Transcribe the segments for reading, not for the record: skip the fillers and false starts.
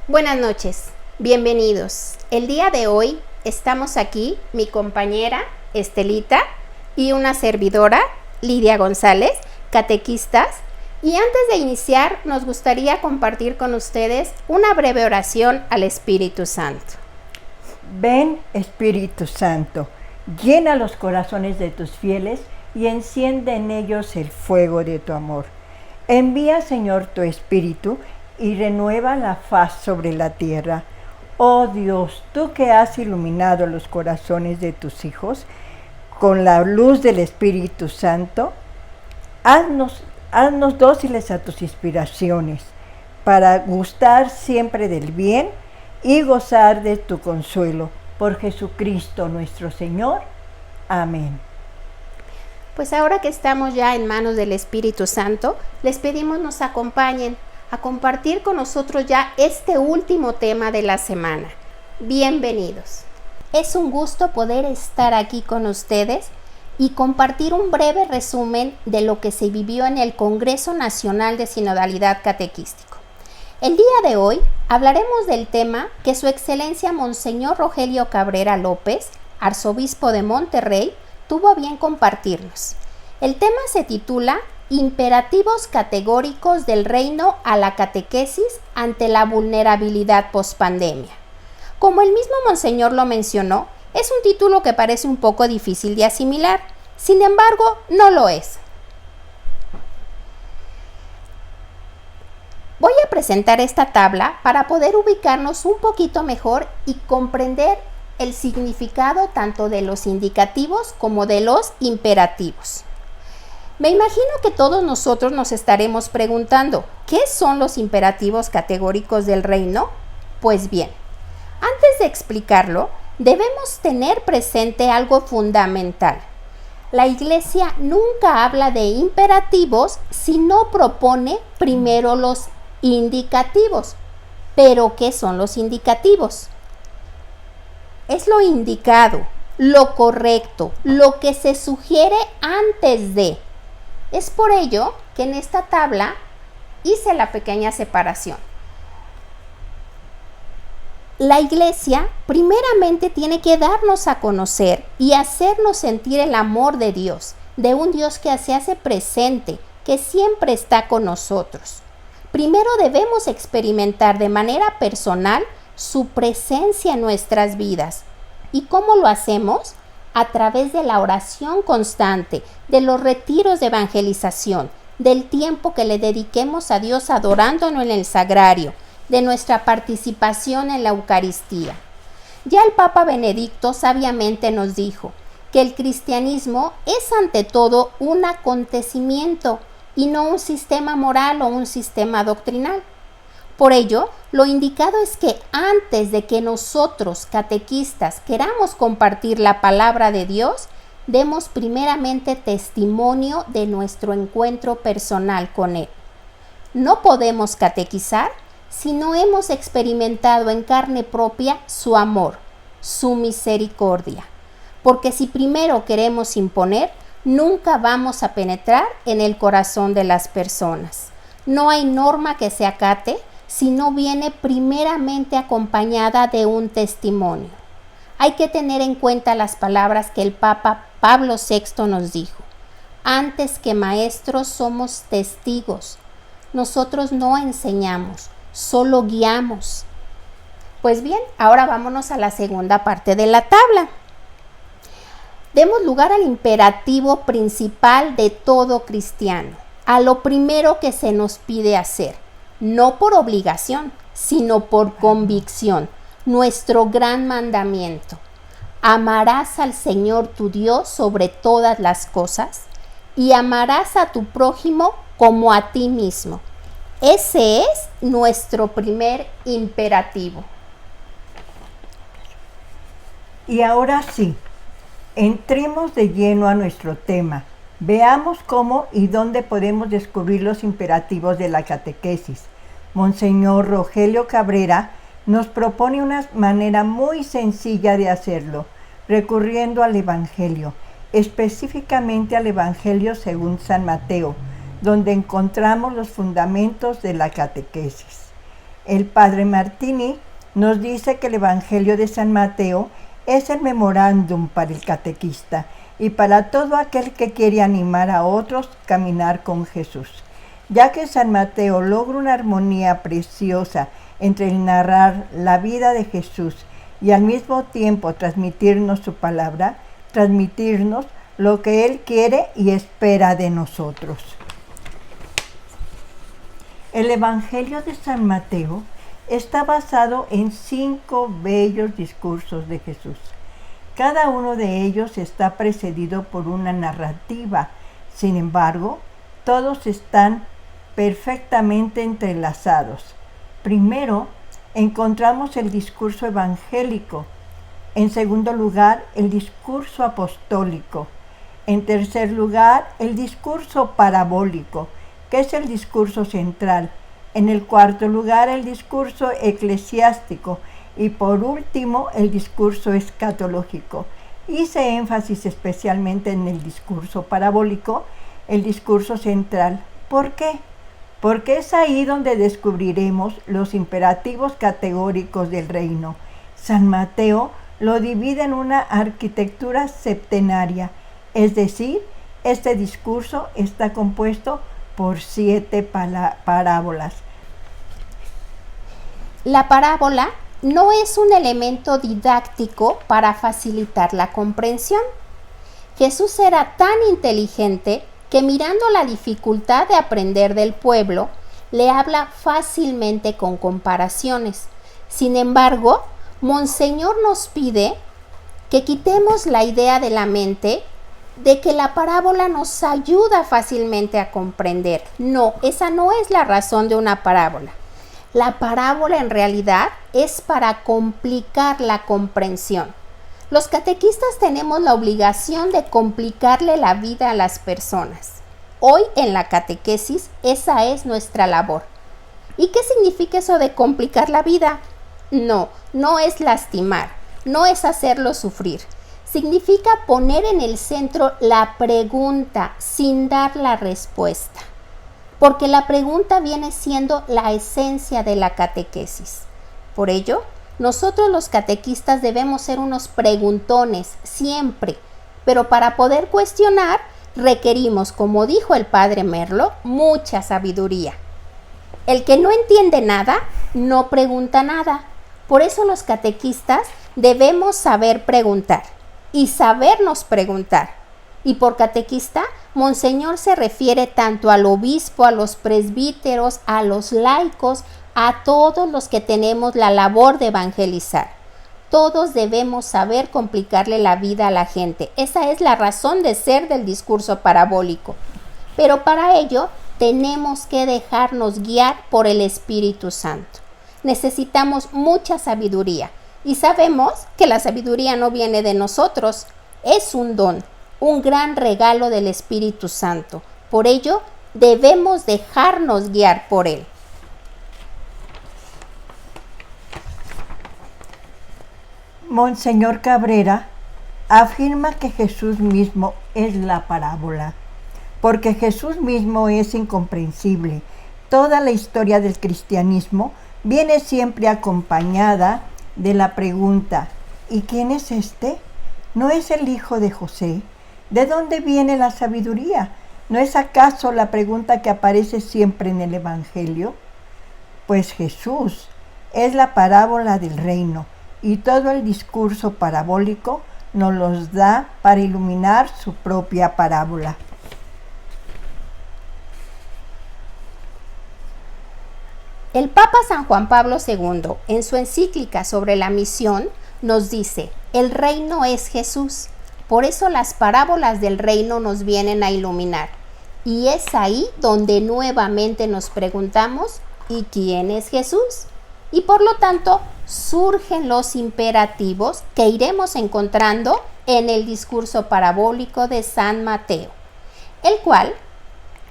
Buenas noches, bienvenidos. El día de hoy estamos aquí, mi compañera Estelita y una servidora, Lidia González, catequistas. Y antes de iniciar, nos gustaría compartir con ustedes una breve oración al Espíritu Santo. Ven, Espíritu Santo, llena los corazones de tus fieles y enciende en ellos el fuego de tu amor. Envía, Señor, tu Espíritu y renueva la faz sobre la tierra. Oh Dios, tú que has iluminado los corazones de tus hijos con la luz del Espíritu Santo, haznos dóciles a tus inspiraciones, para gustar siempre del bien y gozar de tu consuelo. Por Jesucristo nuestro Señor. Amén. Pues ahora que estamos ya en manos del Espíritu Santo, les pedimos nos acompañen a compartir con nosotros ya este último tema de la semana. Bienvenidos. Es un gusto poder estar aquí con ustedes y compartir un breve resumen de lo que se vivió en el Congreso Nacional de Sinodalidad Catequístico. El día de hoy hablaremos del tema que Su Excelencia Monseñor Rogelio Cabrera López, arzobispo de Monterrey, tuvo a bien compartirnos. El tema se titula Imperativos categóricos del reino a la catequesis ante la vulnerabilidad pospandemia. Como el mismo Monseñor lo mencionó, es un título que parece un poco difícil de asimilar, sin embargo, no lo es. Voy a presentar esta tabla para poder ubicarnos un poquito mejor y comprender el significado tanto de los indicativos como de los imperativos. Me imagino que todos nosotros nos estaremos preguntando, ¿qué son los imperativos categóricos del reino? Pues bien, antes de explicarlo, debemos tener presente algo fundamental. La Iglesia nunca habla de imperativos si no propone primero los indicativos. ¿Pero qué son los indicativos? Es lo indicado, lo correcto, lo que se sugiere antes de. Es por ello que en esta tabla hice la pequeña separación. La Iglesia primeramente tiene que darnos a conocer y hacernos sentir el amor de Dios, de un Dios que se hace presente, que siempre está con nosotros. Primero debemos experimentar de manera personal su presencia en nuestras vidas. ¿Y cómo lo hacemos? A través de la oración constante, de los retiros de evangelización, del tiempo que le dediquemos a Dios adorándonos en el sagrario, de nuestra participación en la Eucaristía. Ya el Papa Benedicto sabiamente nos dijo que el cristianismo es ante todo un acontecimiento y no un sistema moral o un sistema doctrinal. Por ello, lo indicado es que antes de que nosotros, catequistas, queramos compartir la palabra de Dios, demos primeramente testimonio de nuestro encuentro personal con Él. No podemos catequizar si no hemos experimentado en carne propia su amor, su misericordia. Porque si primero queremos imponer, nunca vamos a penetrar en el corazón de las personas. No hay norma que se acate si no viene primeramente acompañada de un testimonio. Hay que tener en cuenta las palabras que el Papa Pablo VI nos dijo. Antes que maestros somos testigos. Nosotros no enseñamos, solo guiamos. Pues bien, ahora vámonos a la segunda parte de la tabla. Demos lugar al imperativo principal de todo cristiano, a lo primero que se nos pide hacer. No por obligación, sino por convicción, nuestro gran mandamiento. Amarás al Señor tu Dios sobre todas las cosas y amarás a tu prójimo como a ti mismo. Ese es nuestro primer imperativo. Y ahora sí, entremos de lleno a nuestro tema. Veamos cómo y dónde podemos descubrir los imperativos de la catequesis. Monseñor Rogelio Cabrera nos propone una manera muy sencilla de hacerlo, recurriendo al Evangelio, específicamente al Evangelio según San Mateo, donde encontramos los fundamentos de la catequesis. El padre Martini nos dice que el Evangelio de San Mateo es el memorándum para el catequista y para todo aquel que quiere animar a otros a caminar con Jesús, ya que San Mateo logra una armonía preciosa entre el narrar la vida de Jesús y al mismo tiempo transmitirnos su palabra, transmitirnos lo que Él quiere y espera de nosotros. El Evangelio de San Mateo está basado en 5 bellos discursos de Jesús. Cada uno de ellos está precedido por una narrativa. Sin embargo, todos están perfectamente entrelazados. Primero, encontramos el discurso evangélico. En segundo lugar, el discurso apostólico. En tercer lugar, el discurso parabólico, que es el discurso central. En el cuarto lugar, el discurso eclesiástico. Y por último, el discurso escatológico. Hice énfasis especialmente en el discurso parabólico, el discurso central. ¿Por qué? Porque es ahí donde descubriremos los imperativos categóricos del reino. San Mateo lo divide en una arquitectura septenaria, es decir, este discurso está compuesto por 7 parábolas. La parábola no es un elemento didáctico para facilitar la comprensión. Jesús era tan inteligente que mirando la dificultad de aprender del pueblo, le habla fácilmente con comparaciones. Sin embargo, Monseñor nos pide que quitemos la idea de la mente de que la parábola nos ayuda fácilmente a comprender. No, esa no es la razón de una parábola. La parábola en realidad es para complicar la comprensión. Los catequistas tenemos la obligación de complicarle la vida a las personas. Hoy en la catequesis esa es nuestra labor. ¿Y qué significa eso de complicar la vida? No es lastimar, no es hacerlo sufrir. Significa poner en el centro la pregunta sin dar la respuesta. Porque la pregunta viene siendo la esencia de la catequesis. Por ello, nosotros los catequistas debemos ser unos preguntones siempre, pero para poder cuestionar requerimos, como dijo el padre Merlo, mucha sabiduría. El que no entiende nada, no pregunta nada. Por eso los catequistas debemos saber preguntar y sabernos preguntar. Y por catequista, Monseñor se refiere tanto al obispo, a los presbíteros, a los laicos, a todos los que tenemos la labor de evangelizar. Todos debemos saber complicarle la vida a la gente. Esa es la razón de ser del discurso parabólico. Pero para ello tenemos que dejarnos guiar por el Espíritu Santo. Necesitamos mucha sabiduría y sabemos que la sabiduría no viene de nosotros, es un don, un gran regalo del Espíritu Santo. Por ello debemos dejarnos guiar por él. Monseñor Cabrera afirma que Jesús mismo es la parábola, porque Jesús mismo es incomprensible. Toda la historia del cristianismo viene siempre acompañada de la pregunta: ¿y quién es este? ¿No es el hijo de José? ¿De dónde viene la sabiduría? ¿No es acaso la pregunta que aparece siempre en el Evangelio? Pues Jesús es la parábola del reino y todo el discurso parabólico nos los da para iluminar su propia parábola. El Papa San Juan Pablo II, en su encíclica sobre la misión, nos dice: el reino es Jesús. Por eso las parábolas del reino nos vienen a iluminar. Y es ahí donde nuevamente nos preguntamos: ¿y quién es Jesús? Y por lo tanto surgen los imperativos que iremos encontrando en el discurso parabólico de San Mateo, el cual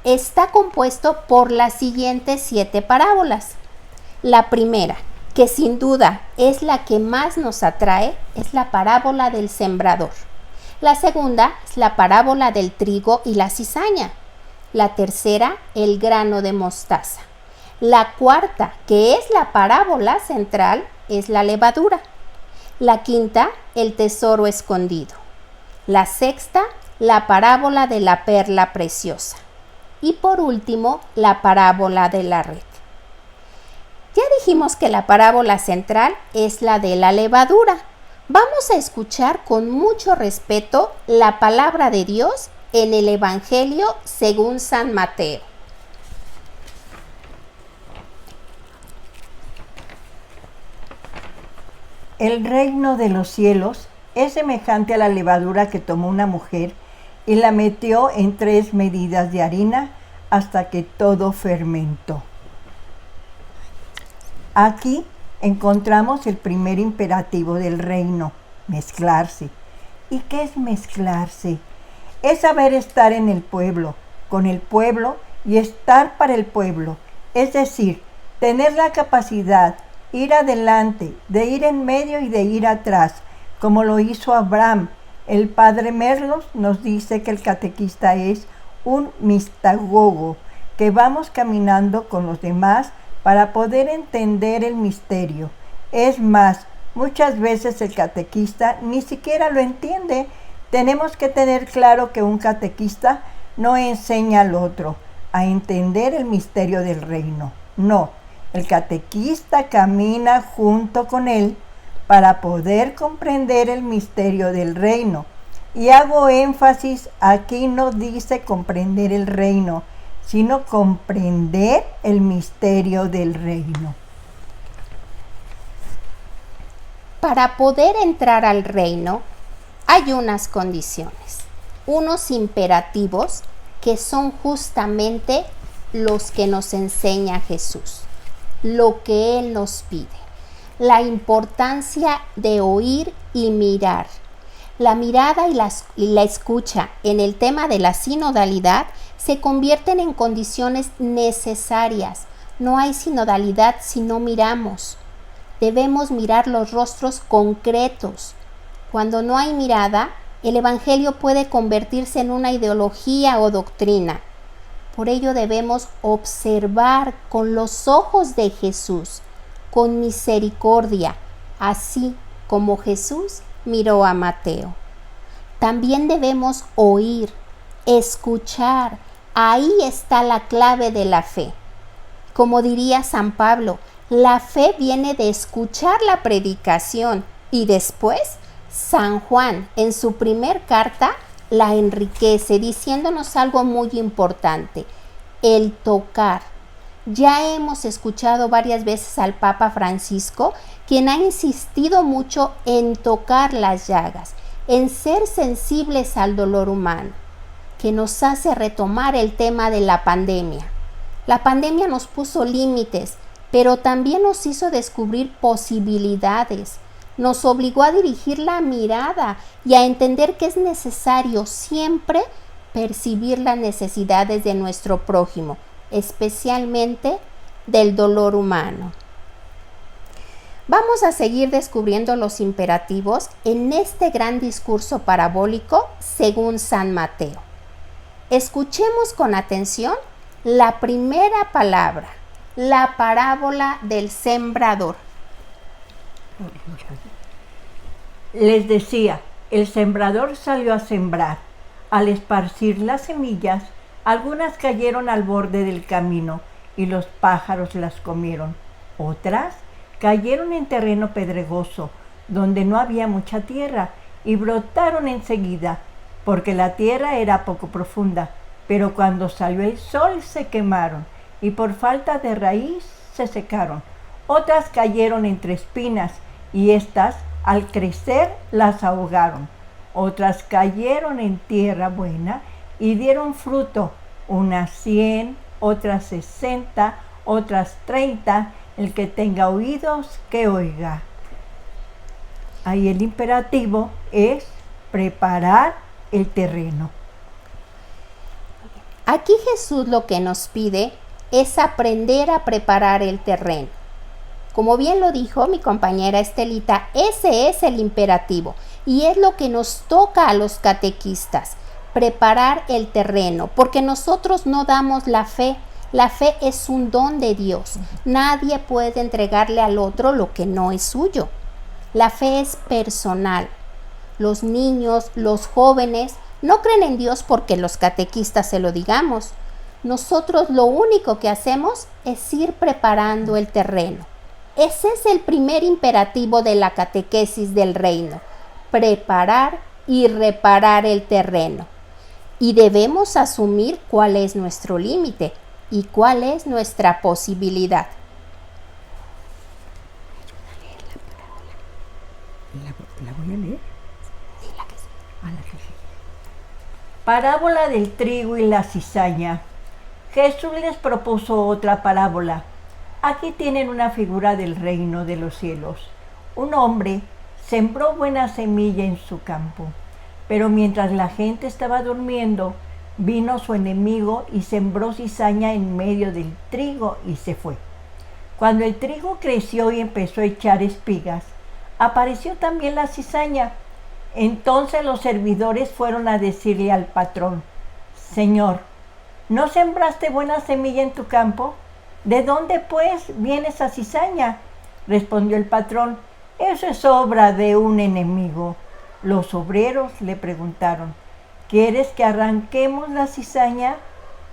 está compuesto por las siguientes 7 parábolas. La primera, que sin duda es la que más nos atrae, es la parábola del sembrador. La segunda es la parábola del trigo y la cizaña. La tercera, el grano de mostaza. La cuarta, que es la parábola central, es la levadura. La quinta, el tesoro escondido. La sexta, la parábola de la perla preciosa. Y por último, la parábola de la red. Ya dijimos que la parábola central es la de la levadura. Vamos a escuchar con mucho respeto la palabra de Dios en el Evangelio según San Mateo. El reino de los cielos es semejante a la levadura que tomó una mujer y la metió en 3 medidas de harina hasta que todo fermentó. Aquí encontramos el primer imperativo del reino, mezclarse. ¿Y qué es mezclarse? Es saber estar en el pueblo, con el pueblo y estar para el pueblo. Es decir, tener la capacidad, ir adelante, de ir en medio y de ir atrás, como lo hizo Abraham. El padre Merlos nos dice que el catequista es un mistagogo, que vamos caminando con los demás para poder entender el misterio. Es más, muchas veces el catequista ni siquiera lo entiende. Tenemos que tener claro que un catequista no enseña al otro a entender el misterio del reino. No, el catequista camina junto con él para poder comprender el misterio del reino. Y hago énfasis, aquí no dice comprender el reino, sino comprender el misterio del reino. Para poder entrar al reino hay unas condiciones, unos imperativos que son justamente los que nos enseña Jesús, lo que Él nos pide, la importancia de oír y mirar. La mirada y la escucha en el tema de la sinodalidad se convierten en condiciones necesarias. No hay sinodalidad si no miramos. Debemos mirar los rostros concretos. Cuando no hay mirada, el Evangelio puede convertirse en una ideología o doctrina. Por ello debemos observar con los ojos de Jesús, con misericordia, así como Jesús miró a Mateo. También debemos oír, escuchar. Ahí está la clave de la fe. Como diría San Pablo, la fe viene de escuchar la predicación y después San Juan en su primer carta la enriquece diciéndonos algo muy importante, el tocar. Ya hemos escuchado varias veces al Papa Francisco, quien ha insistido mucho en tocar las llagas, en ser sensibles al dolor humano, que nos hace retomar el tema de la pandemia. La pandemia nos puso límites, pero también nos hizo descubrir posibilidades. Nos obligó a dirigir la mirada y a entender que es necesario siempre percibir las necesidades de nuestro prójimo, especialmente del dolor humano. Vamos a seguir descubriendo los imperativos en este gran discurso parabólico según San Mateo. Escuchemos con atención la primera palabra, la parábola del sembrador. Les decía, el sembrador salió a sembrar. Al esparcir las semillas, algunas cayeron al borde del camino y los pájaros las comieron. Otras cayeron en terreno pedregoso, donde no había mucha tierra, y brotaron enseguida, porque la tierra era poco profunda. Pero cuando salió el sol se quemaron, y por falta de raíz se secaron. Otras cayeron entre espinas, y éstas, al crecer, las ahogaron. Otras cayeron en tierra buena y dieron fruto, unas 100, otras 60, otras 30. El que tenga oídos, que oiga. Ahí el imperativo es preparar el terreno. Aquí Jesús lo que nos pide es aprender a preparar el terreno. Como bien lo dijo mi compañera Estelita, ese es el imperativo y es lo que nos toca a los catequistas, preparar el terreno, porque nosotros no damos la fe La fe es un don de Dios. Nadie puede entregarle al otro lo que no es suyo. La fe es personal. Los niños, los jóvenes, no creen en Dios porque los catequistas se lo digamos. Nosotros lo único que hacemos es ir preparando el terreno. Ese es el primer imperativo de la catequesis del reino: preparar y reparar el terreno. Y debemos asumir cuál es nuestro límite y cuál es nuestra posibilidad. ¿La voy a leer? Sí, la que sí. La que sí. Parábola del trigo y la cizaña. Jesús les propuso otra parábola. Aquí tienen una figura del reino de los cielos. Un hombre sembró buena semilla en su campo, pero mientras la gente estaba durmiendo, vino su enemigo y sembró cizaña en medio del trigo y se fue. Cuando el trigo creció y empezó a echar espigas, apareció también la cizaña. Entonces los servidores fueron a decirle al patrón: Señor, ¿no sembraste buena semilla en tu campo? ¿De dónde pues viene esa cizaña? Respondió el patrón: eso es obra de un enemigo. Los obreros le preguntaron: ¿quieres que arranquemos la cizaña?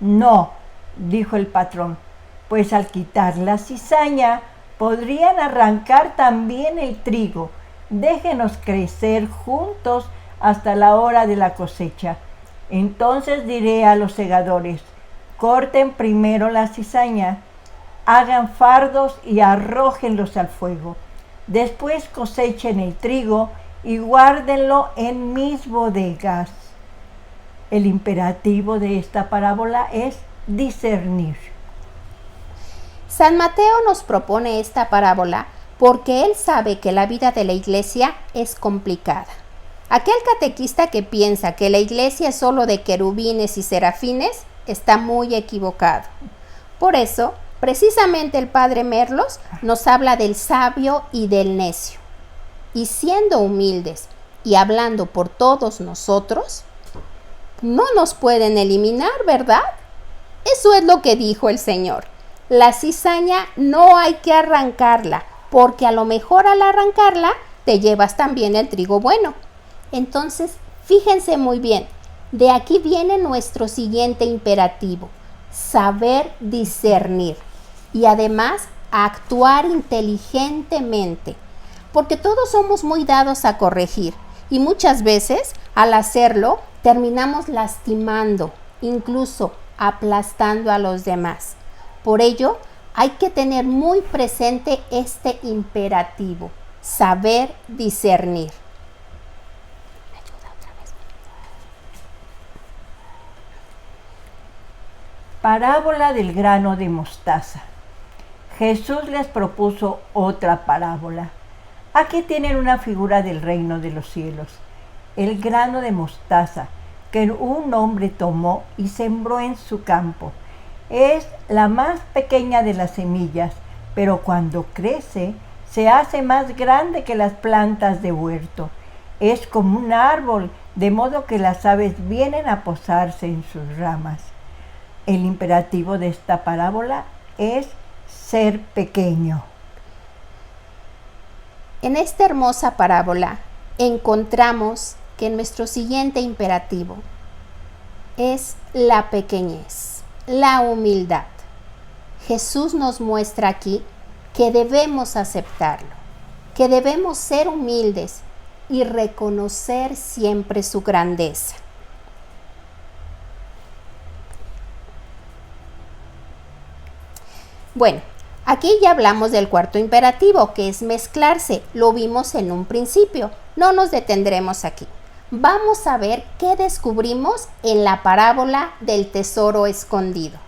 No, dijo el patrón, pues al quitar la cizaña podrían arrancar también el trigo. Déjenos crecer juntos hasta la hora de la cosecha. Entonces diré a los segadores: corten primero la cizaña, hagan fardos y arrójenlos al fuego. Después cosechen el trigo y guárdenlo en mis bodegas. El imperativo de esta parábola es discernir. San Mateo nos propone esta parábola porque él sabe que la vida de la iglesia es complicada. Aquel catequista que piensa que la iglesia es solo de querubines y serafines está muy equivocado. Por eso, precisamente el padre Merlos nos habla del sabio y del necio. Y siendo humildes y hablando por todos nosotros, no nos pueden eliminar, ¿verdad? Eso es lo que dijo el Señor. La cizaña no hay que arrancarla, porque a lo mejor al arrancarla te llevas también el trigo bueno. Entonces, fíjense muy bien, de aquí viene nuestro siguiente imperativo: saber discernir y además actuar inteligentemente, porque todos somos muy dados a corregir y muchas veces al hacerlo terminamos lastimando, incluso aplastando a los demás. Por ello, hay que tener muy presente este imperativo: saber discernir. Parábola del grano de mostaza. Jesús les propuso otra parábola. Aquí tienen una figura del reino de los cielos. El grano de mostaza que un hombre tomó y sembró en su campo. Es la más pequeña de las semillas, pero cuando crece se hace más grande que las plantas de huerto. Es como un árbol, de modo que las aves vienen a posarse en sus ramas. El imperativo de esta parábola es ser pequeño. En esta hermosa parábola encontramos que nuestro siguiente imperativo es la pequeñez, la humildad. Jesús nos muestra aquí que debemos aceptarlo, que debemos ser humildes y reconocer siempre su grandeza. Bueno, aquí ya hablamos del cuarto imperativo, que es mezclarse. Lo vimos en un principio. No nos detendremos aquí. Vamos a ver qué descubrimos en la parábola del tesoro escondido.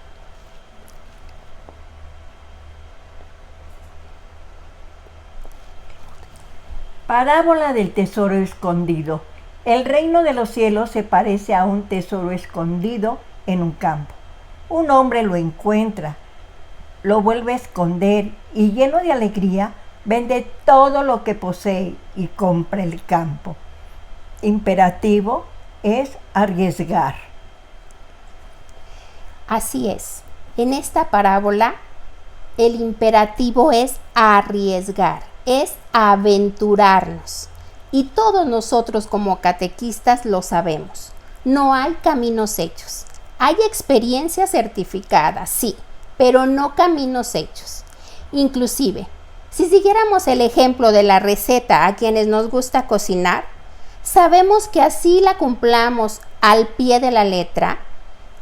Parábola del tesoro escondido. El reino de los cielos se parece a un tesoro escondido en un campo. Un hombre lo encuentra, lo vuelve a esconder y lleno de alegría vende todo lo que posee y compra el campo. Imperativo es arriesgar. Así es. En esta parábola, el imperativo es arriesgar, es aventurarnos. Y todos nosotros como catequistas lo sabemos. No hay caminos hechos. Hay experiencias certificadas, sí, pero no caminos hechos. Inclusive, si siguiéramos el ejemplo de la receta a quienes nos gusta cocinar, sabemos que así la cumplamos al pie de la letra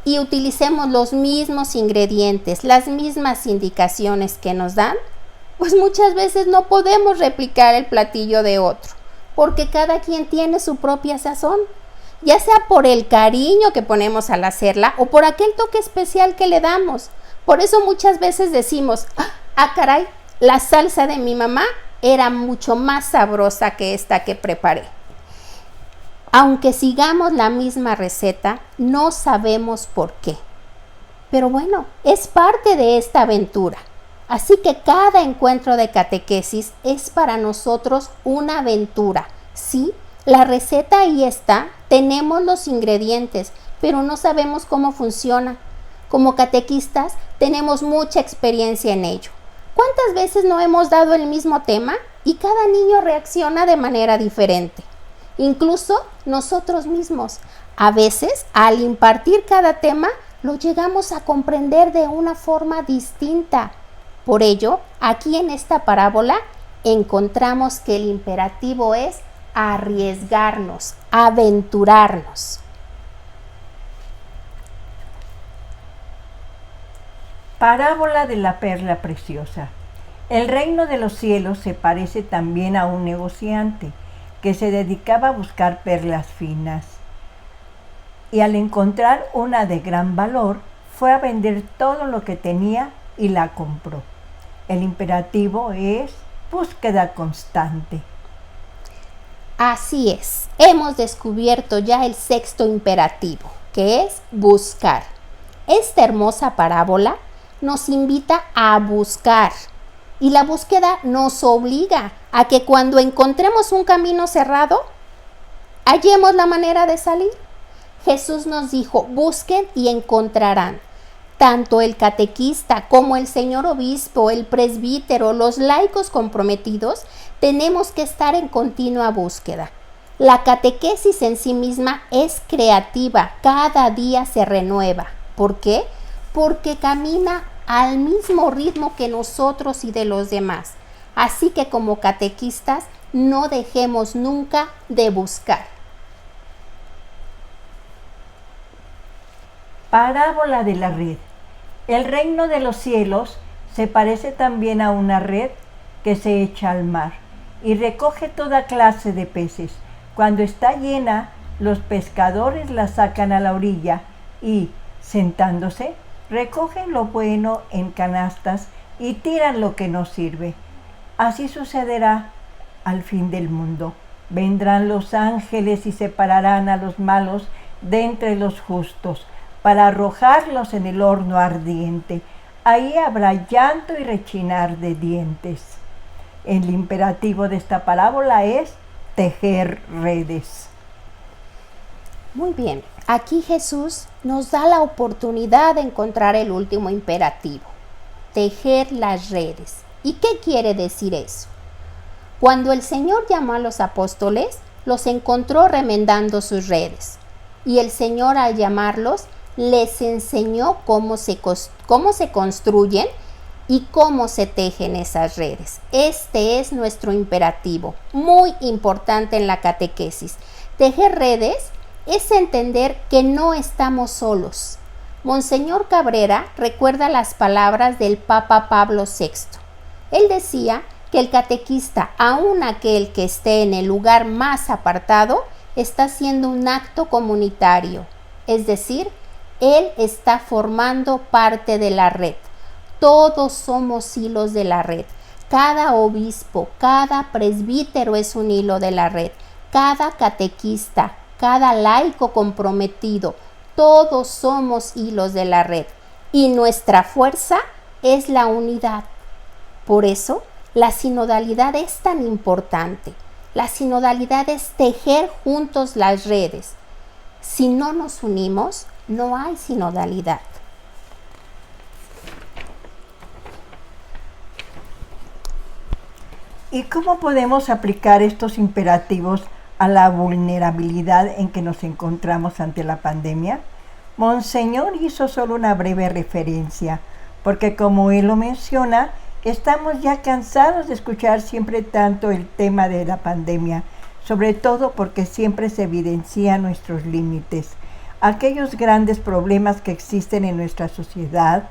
y utilicemos los mismos ingredientes, las mismas indicaciones que nos dan, pues muchas veces no podemos replicar el platillo de otro, porque cada quien tiene su propia sazón, ya sea por el cariño que ponemos al hacerla o por aquel toque especial que le damos. Por eso muchas veces decimos, caray, la salsa de mi mamá era mucho más sabrosa que esta que preparé. Aunque sigamos la misma receta, no sabemos por qué. Pero bueno, es parte de esta aventura. Así que cada encuentro de catequesis es para nosotros una aventura. Sí, la receta ahí está, tenemos los ingredientes, pero no sabemos cómo funciona. Como catequistas tenemos mucha experiencia en ello. ¿Cuántas veces no hemos dado el mismo tema y cada niño reacciona de manera diferente? Incluso nosotros mismos. A veces, al impartir cada tema, lo llegamos a comprender de una forma distinta. Por ello, aquí en esta parábola encontramos que el imperativo es arriesgarnos, aventurarnos. Parábola de la perla preciosa. El reino de los cielos se parece también a un negociante que se dedicaba a buscar perlas finas. Y al encontrar una de gran valor, fue a vender todo lo que tenía y la compró. El imperativo es búsqueda constante. Así es, hemos descubierto ya el sexto imperativo, que es buscar. Esta hermosa parábola nos invita a buscar y la búsqueda nos obliga a que cuando encontremos un camino cerrado, hallemos la manera de salir. Jesús nos dijo, busquen y encontrarán. Tanto el catequista como el señor obispo, el presbítero, los laicos comprometidos, tenemos que estar en continua búsqueda. La catequesis en sí misma es creativa, cada día se renueva. ¿Por qué? Porque camina al mismo ritmo que nosotros y de los demás. Así que como catequistas no dejemos nunca de buscar. Parábola de la red. El reino de los cielos se parece también a una red que se echa al mar y recoge toda clase de peces. Cuando está llena, los pescadores la sacan a la orilla y, sentándose, recogen lo bueno en canastas y tiran lo que no sirve. Así sucederá al fin del mundo. Vendrán los ángeles y separarán a los malos de entre los justos, para arrojarlos en el horno ardiente. Ahí habrá llanto y rechinar de dientes. El imperativo de esta parábola es tejer redes. Muy bien, aquí Jesús nos da la oportunidad de encontrar el último imperativo, tejer las redes. ¿Y qué quiere decir eso? Cuando el Señor llamó a los apóstoles, los encontró remendando sus redes. Y el Señor, al llamarlos, les enseñó cómo se construyen y cómo se tejen esas redes. Este es nuestro imperativo, muy importante en la catequesis. Tejer redes es entender que no estamos solos. Monseñor Cabrera recuerda las palabras del Papa Pablo VI. Él decía que el catequista, aun aquel que esté en el lugar más apartado, está haciendo un acto comunitario, es decir, él está formando parte de la red. Todos somos hilos de la red. Cada obispo, cada presbítero es un hilo de la red. Cada catequista, cada laico comprometido, todos somos hilos de la red. Y nuestra fuerza es la unidad. Por eso, la sinodalidad es tan importante. La sinodalidad es tejer juntos las redes. Si no nos unimos, no hay sinodalidad. ¿Y cómo podemos aplicar estos imperativos a la vulnerabilidad en que nos encontramos ante la pandemia? Monseñor hizo solo una breve referencia, porque como él lo menciona, estamos ya cansados de escuchar siempre tanto el tema de la pandemia, sobre todo porque siempre se evidencian nuestros límites, aquellos grandes problemas que existen en nuestra sociedad,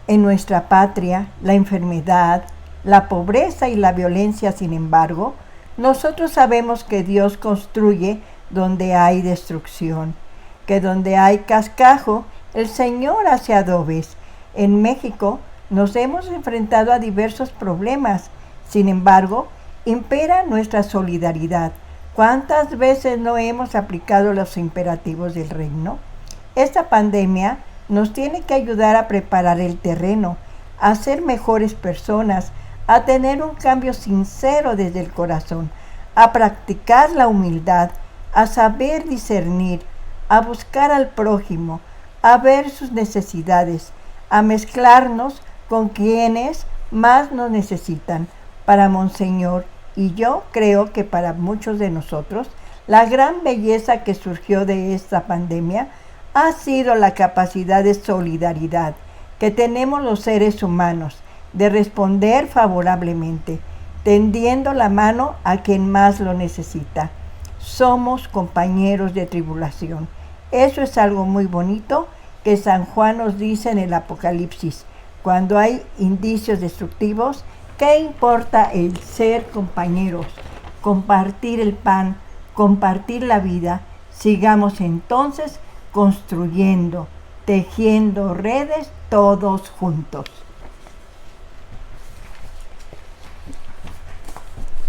en nuestra patria, la enfermedad, la pobreza y la violencia. Sin embargo, nosotros sabemos que Dios construye donde hay destrucción, que donde hay cascajo, el Señor hace adobes. En México nos hemos enfrentado a diversos problemas, sin embargo, impera nuestra solidaridad. ¿Cuántas veces no hemos aplicado los imperativos del reino? Esta pandemia nos tiene que ayudar a preparar el terreno, a ser mejores personas, a tener un cambio sincero desde el corazón, a practicar la humildad, a saber discernir, a buscar al prójimo, a ver sus necesidades, a mezclarnos con quienes más nos necesitan. Para Monseñor, y yo creo que para muchos de nosotros, la gran belleza que surgió de esta pandemia ha sido la capacidad de solidaridad que tenemos los seres humanos, de responder favorablemente, tendiendo la mano a quien más lo necesita. Somos compañeros de tribulación. Eso es algo muy bonito que San Juan nos dice en el Apocalipsis. Cuando hay indicios destructivos, ¿qué importa el ser compañeros? Compartir el pan, compartir la vida. Sigamos entonces construyendo, tejiendo redes todos juntos.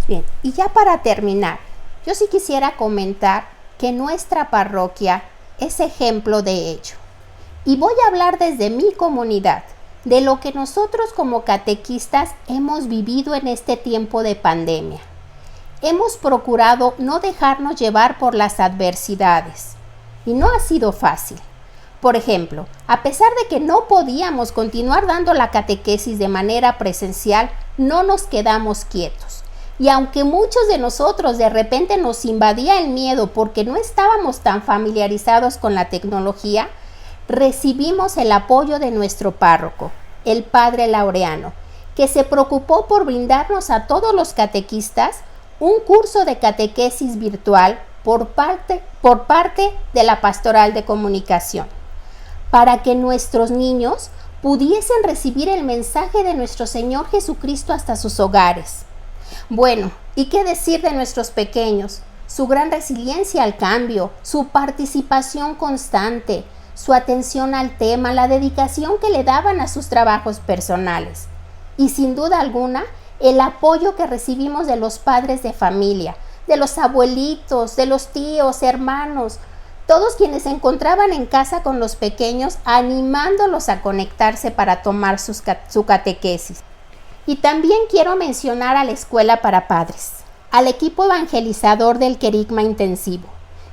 Bien, y ya para terminar, yo sí quisiera comentar que nuestra parroquia es ejemplo de ello. Y voy a hablar desde mi comunidad, de lo que nosotros como catequistas hemos vivido en este tiempo de pandemia. Hemos procurado no dejarnos llevar por las adversidades, y no ha sido fácil. Por ejemplo, a pesar de que no podíamos continuar dando la catequesis de manera presencial, no nos quedamos quietos. Y aunque muchos de nosotros de repente nos invadía el miedo porque no estábamos tan familiarizados con la tecnología, recibimos el apoyo de nuestro párroco, el padre Laureano, que se preocupó por brindarnos a todos los catequistas un curso de catequesis virtual por parte de la Pastoral de Comunicación, para que nuestros niños pudiesen recibir el mensaje de nuestro Señor Jesucristo hasta sus hogares. Bueno, ¿y qué decir de nuestros pequeños? Su gran resiliencia al cambio, su participación constante, su atención al tema, la dedicación que le daban a sus trabajos personales. Y sin duda alguna, el apoyo que recibimos de los padres de familia, de los abuelitos, de los tíos, hermanos, todos quienes se encontraban en casa con los pequeños, animándolos a conectarse para tomar su catequesis. Y también quiero mencionar a la Escuela para Padres, al equipo evangelizador del Querigma Intensivo,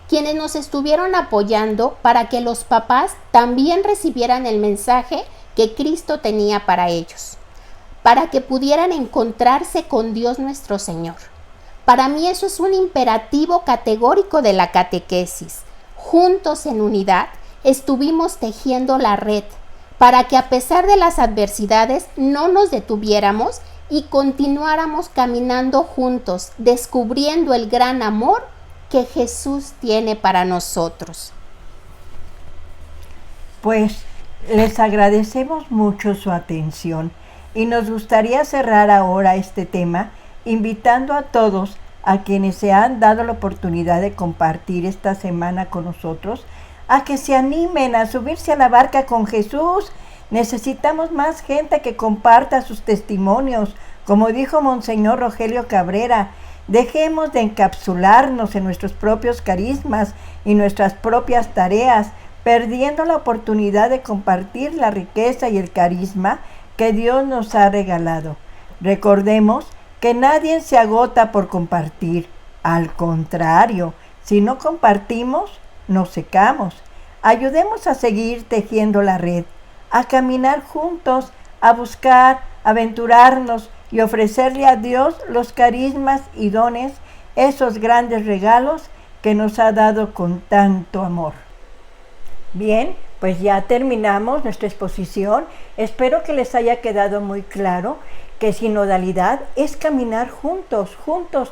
quienes nos estuvieron apoyando para que los papás también recibieran el mensaje que Cristo tenía para ellos, para que pudieran encontrarse con Dios nuestro Señor. Para mí eso es un imperativo categórico de la catequesis. Juntos en unidad estuvimos tejiendo la red para que a pesar de las adversidades no nos detuviéramos y continuáramos caminando juntos, descubriendo el gran amor que Jesús tiene para nosotros. Pues les agradecemos mucho su atención y nos gustaría cerrar ahora este tema invitando a todos a quienes se han dado la oportunidad de compartir esta semana con nosotros a que se animen a subirse a la barca con Jesús. Necesitamos más gente que comparta sus testimonios. Como dijo Monseñor Rogelio Cabrera, dejemos de encapsularnos en nuestros propios carismas y nuestras propias tareas, perdiendo la oportunidad de compartir la riqueza y el carisma que Dios nos ha regalado. Recordemos que nadie se agota por compartir. Al contrario, si no compartimos, nos secamos. Ayudemos a seguir tejiendo la red, a caminar juntos, a buscar, aventurarnos y ofrecerle a Dios los carismas y dones, esos grandes regalos que nos ha dado con tanto amor. Bien, pues ya terminamos nuestra exposición. Espero que les haya quedado muy claro que sinodalidad es caminar juntos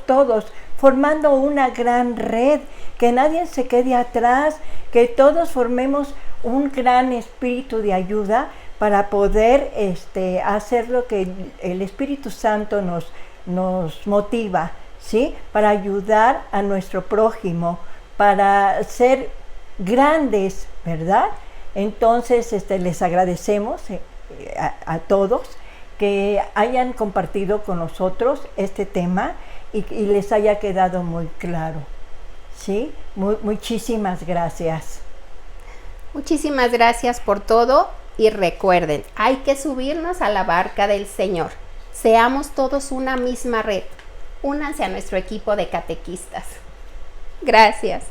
todos, formando una gran red, que nadie se quede atrás, que todos formemos un gran espíritu de ayuda para poder hacer lo que el Espíritu Santo nos motiva, ¿sí? Para ayudar a nuestro prójimo, para ser grandes, ¿verdad? Entonces les agradecemos a todos que hayan compartido con nosotros este tema y les haya quedado muy claro, ¿sí? Muchísimas gracias. Muchísimas gracias por todo y recuerden, hay que subirnos a la barca del Señor. Seamos todos una misma red. Únanse a nuestro equipo de catequistas. Gracias.